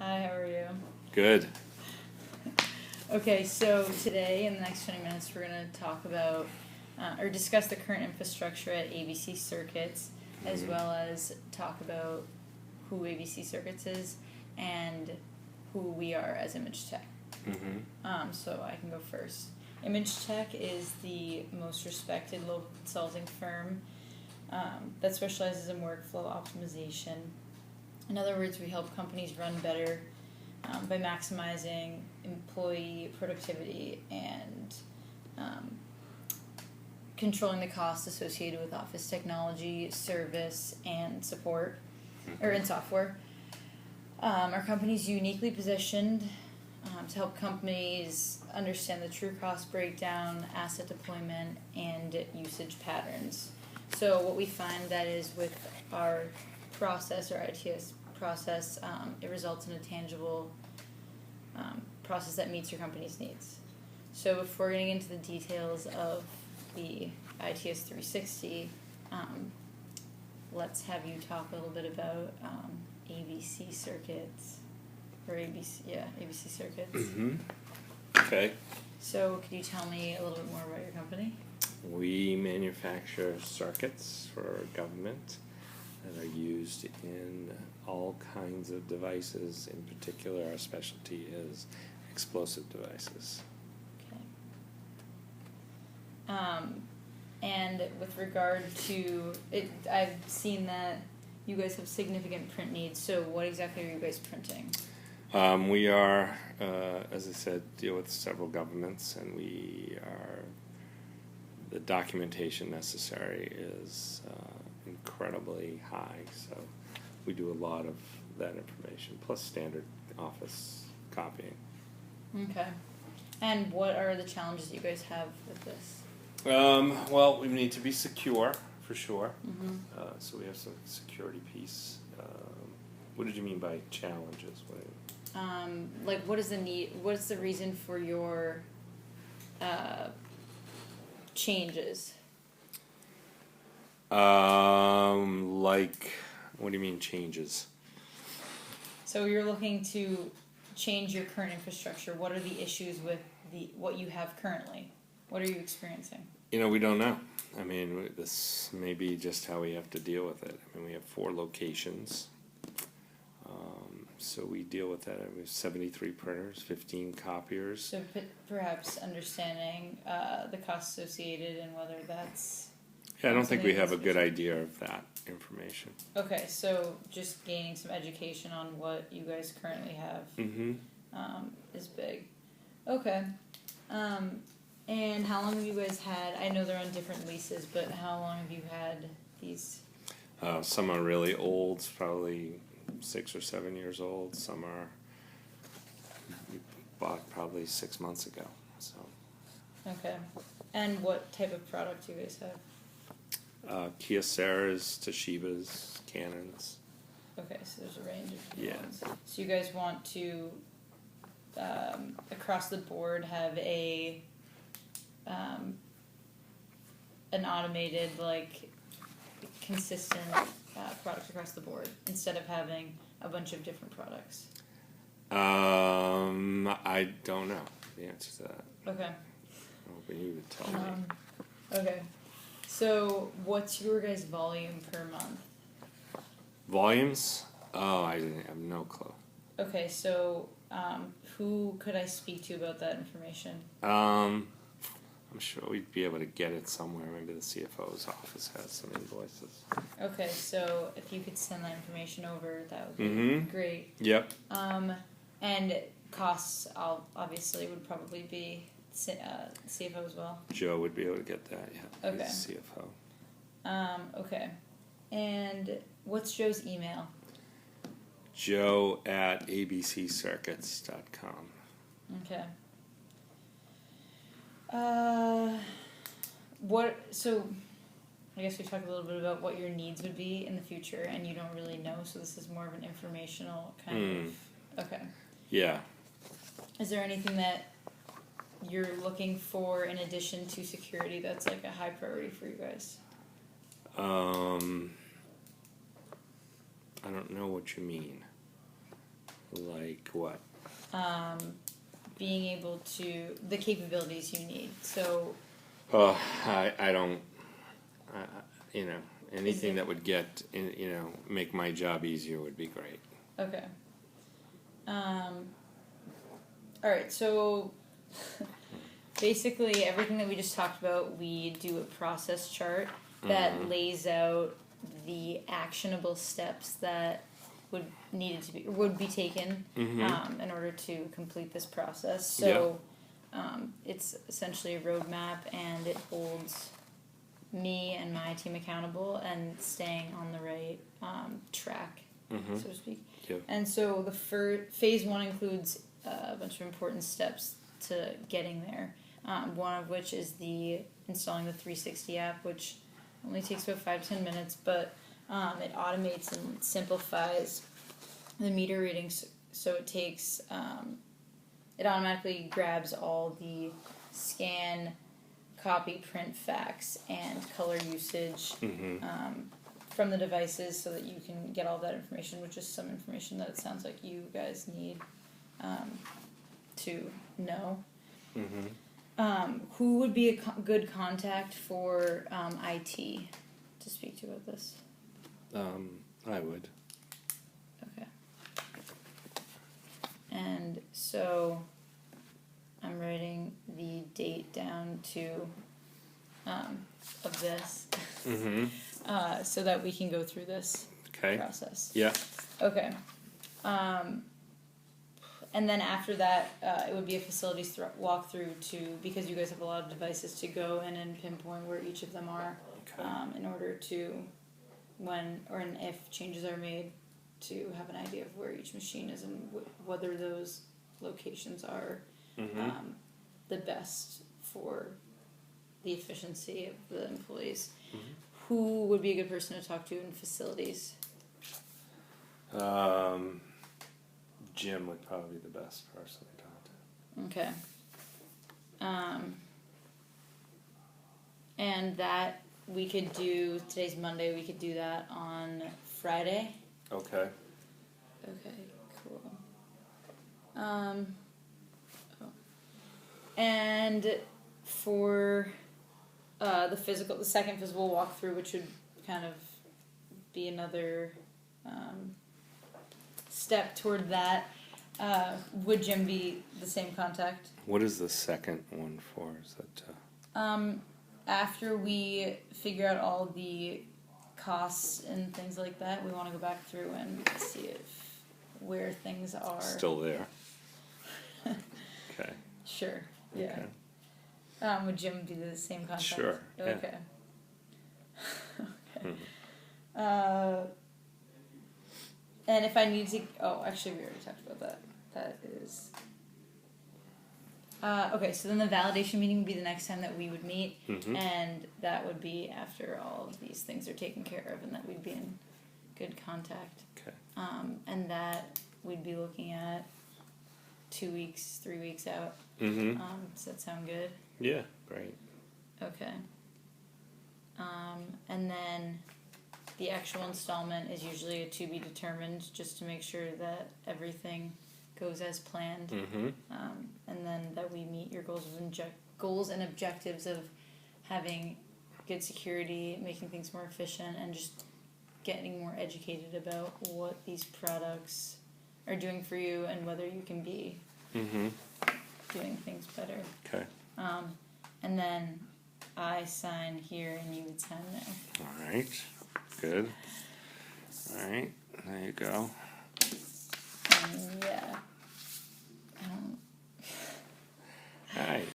Hi, how are you? Good. Okay, so today, in the next 20 minutes, we're going to talk about or discuss the current infrastructure at ABC Circuits, as well as talk about who ABC Circuits is and who we are as Image Tech. So I can go first. Image Tech is the most respected local consulting firm that specializes in workflow optimization. In other words, we help companies run better by maximizing employee productivity and controlling the costs associated with office technology, service, and support, or in software. Our company is uniquely positioned to help companies understand the true cost breakdown, asset deployment, and usage patterns. So what we find that is with our process, our ITS process, it results in a tangible process that meets your company's needs. So before getting into the details of the ITS 360, let's have you talk a little bit about ABC Circuits, or ABC Circuits. Okay. So could you tell me a little bit more about your company? We manufacture circuits for government that are used in all kinds of devices. In particular, our specialty is explosive devices. Okay. And with regard to it, I've seen that you guys have significant print needs. So what exactly are you guys printing? We are, as I said, deal with several governments, and the documentation necessary is incredibly high. So we do a lot of that information, plus standard office copying. Okay. And what are the challenges you guys have with this? Well, we need to be secure, for sure. So we have some security piece. What did you mean by challenges? Like, what is the need? What's the reason for your changes? Like, what do you mean changes? So you're looking to change your current infrastructure. What are the issues with what you have currently? What are you experiencing? We don't know. I mean, this may be just how we have to deal with it. I mean, we have 4 locations. So we deal with that. We have 73 printers, 15 copiers. So perhaps understanding the costs associated and whether that's... Yeah, I don't think we have a good idea of that information. Okay, so just gaining some education on what you guys currently have is big. Okay. And how long have you guys had... I know they're on different leases, but how long have you had these? Some are really old, probably 6 or 7 years old. Some are we bought probably 6 months ago. So. Okay. And what type of product do you guys have? Kyocera's, Toshiba's, Canon's. Okay, so there's a range of different ones. So you guys want to, across the board, have an automated, like, consistent product across the board instead of having a bunch of different products? I don't know the answer to that. Okay. I'm hoping you would tell me. Okay. So what's your guys' volume per month? Volumes? Oh, I have no clue. Okay, so who could I speak to about that information? I'm sure we'd be able to get it somewhere. Maybe the CFO's office has some invoices. Okay, so if you could send that information over, that would be great. Yep. And costs, obviously, would probably be CFO as well. Joe would be able to get that, yeah. Okay. He's CFO. Okay. And what's Joe's email? Joe@abccircuits.com. Okay. So I guess we talked a little bit about what your needs would be in the future, and you don't really know, so this is more of an informational kind of... Okay. Yeah. Is there anything that you're looking for in addition to security that's like a high priority for you guys? I don't know what you mean. Like what? Being able to, the capabilities you need. So, Oh, I don't, you know, Is anything it- that would get, you know, make my job easier would be great. okay. Alright, so basically everything that we just talked about, we do a process chart that lays out the actionable steps that would be taken in order to complete this process. So it's essentially a roadmap, and it holds me and my team accountable and staying on the right track, so to speak. Yep. And so the phase one includes a bunch of important steps to getting there. One of which is installing the 360 app, which only takes about 5 to 10 minutes, but it automates and simplifies the meter readings. So it takes, it automatically grabs all the scan, copy, print, fax, and color usage from the devices, so that you can get all that information, which is some information that it sounds like you guys need to know. Who would be a good contact for IT to speak to about this? I would. Okay. And so I'm writing the date down to of this so that we can go through this process. Yeah. Okay. And then after that, it would be a facilities walkthrough because you guys have a lot of devices, to go in and pinpoint where each of them are, in order to, and if changes are made, to have an idea of where each machine is and whether those locations are the best for the efficiency of the employees. Who would be a good person to talk to in facilities? Jim would probably be the best person to talk to. Okay. And that we could do, today's Monday, we could do that on Friday. Okay. Okay, cool. And for the second physical walkthrough, which would kind of be another step toward that, would Jim be the same contact? What is the second one for? Is that? After we figure out all the costs and things like that, we want to go back through and see where things are Still there. Okay. Sure. Yeah. Okay. Would Jim be the same contact? Sure. Yeah. Okay. Okay. And if I need to, actually, we already talked about that. That is. Okay, so then the validation meeting would be the next time that we would meet, and that would be after all of these things are taken care of, and that we'd be in good contact. Okay. And that we'd be looking at 2 weeks, 3 weeks out. Does that sound good? Yeah, great. Okay. And then the actual installment is usually a to be determined, just to make sure that everything goes as planned. And then that we meet your goals and objectives of having good security, making things more efficient, and just getting more educated about what these products are doing for you and whether you can be doing things better. Okay. And then I sign here and you would sign there. All right. Good. All right. There you go.